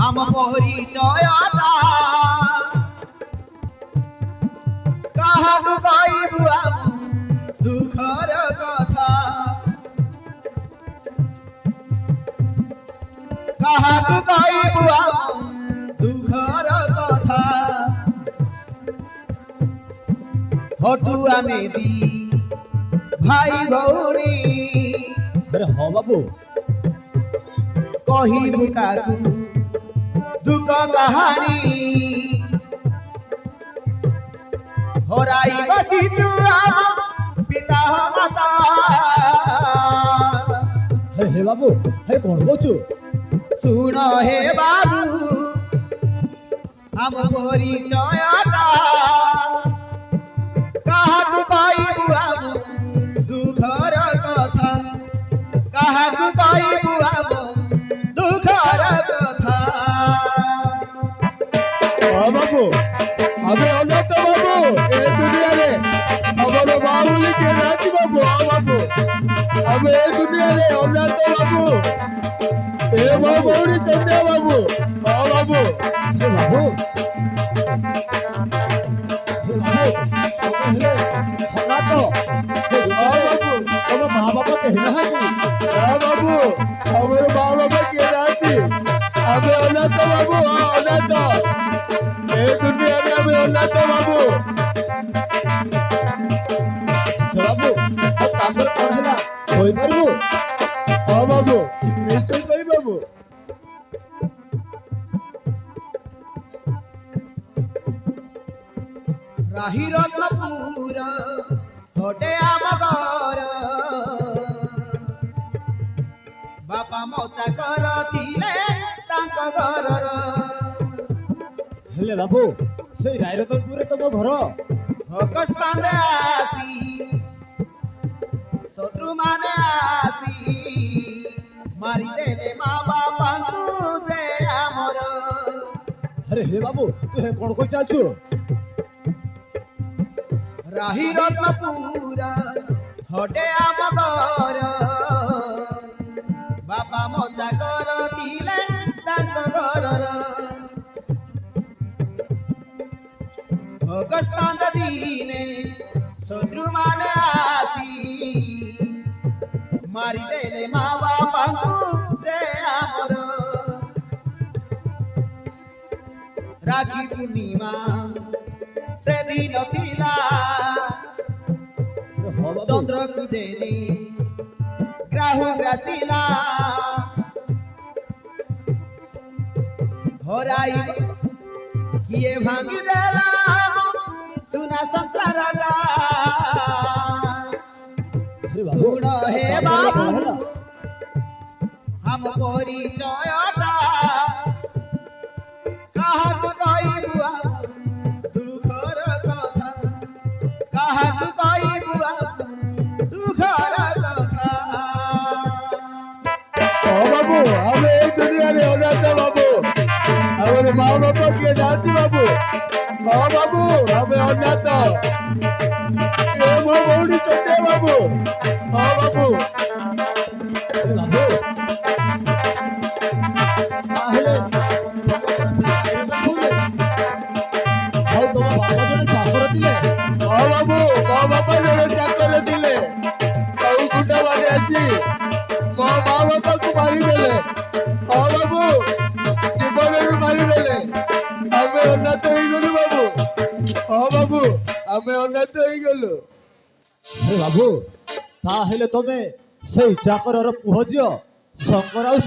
আম পরিচয়তা কাহাকু কইবু আম দুঃখর কথা কাহাকু কইবু আম দুঃখর কথা হটু আমি দি ভাই ভৌণী अरे हाँ बाबू কহিবু কাকু দুঃখ কাহানি হরাই বসিছু আম পিতা মাতা अरे हे बाबू अरे कौन बोचु শুণ হে বাবু আম পরিচয়তা কাহাকু কইবু আম দুঃখর কথা কাহাকু কইবু আম দুঃখর কথা বাবু আমি অনাথ বাবু এই দুনিয়ারে আমার মা বলে কে নাচি বাবু বাবু আমি এই দুনিয়ারে অনাথ বাবু এ মা বৌড়ি সন্ধ্যা বাবু বাবু हे बाबू हला तो বাবু तुम माँ बाप के हिला है বাবু আমার মা বাবা কে নাচি আমি অনাথ বাবু অনাথ এই দুনিয়ারে আমি অনাথ বাবু बाबू अब काम पर कौन है ना कोई परबू বাবু নিশ্চয় কই বাবু রাহি রত্নপুর ঘটে আম ঘর বাপা মজা করথিলে তাঙ্ক ঘরর हेले बाबू से रायरतनपुर तुम घर ভকত পাণ্ডে আসি শত্রু মানে আসি মারিদেলে মা বাপাঙ্কু যে আমর अरे हे बाबू तू हे कौन को चाचू রাহি রত্নপুর ঘটে আম ঘর বাপা মজা করথিলে তাঙ্ক ঘরর ভগত দিনে শত্রু মানে আসি মারিদেলে মা বাপাঙ্কু যে আমর রাখি পূর্ণিমা সেদিন ଥିଲା अरे हाँ बाबू চন্দ্র খুঁজেনি গ্রাহু গ্রাসিলা হরাই কিয়ে ভাঙি দেলা সুনা সংসারটা अरे बाबू শুণ হে বাবু আম পরিচয়তা কাহাকু কইবু আম দুঃখর কথা কাহাকু কইবু আম দুঃখর কথা বাবু আমি এই দুনিয়ারে অনাথ বাবু আমার মা বাবা কে নাচি বাবু বাবু আমি অনাথ এ মা বৌড়ি সত্যি বাবু বাবু अरे बाबू তাহলে ভাই তোমার বাবা জনে চাকর দিলে বাবু মা বাবা জনে চাকর দিলে ଆଉ ଗୁଣ୍ଡା ମାରି ଆସି ମୋ ମା ବାପାକୁ ମାରିଦେଲେ ବାବୁ ଜୀବନରୁ ମାରିଦେଲେ ଆମେ ଅନାଥ ହେଇଗଲୁ ବାବୁ ବାବୁ ଆମେ ଅନାଥ ହେଇଗଲୁ अरे बाबू ତାହେଲେ ତମେ ସେଇ ଚାକରର ପୁଅ ଝିଅ ଶଙ୍କର ଆଉ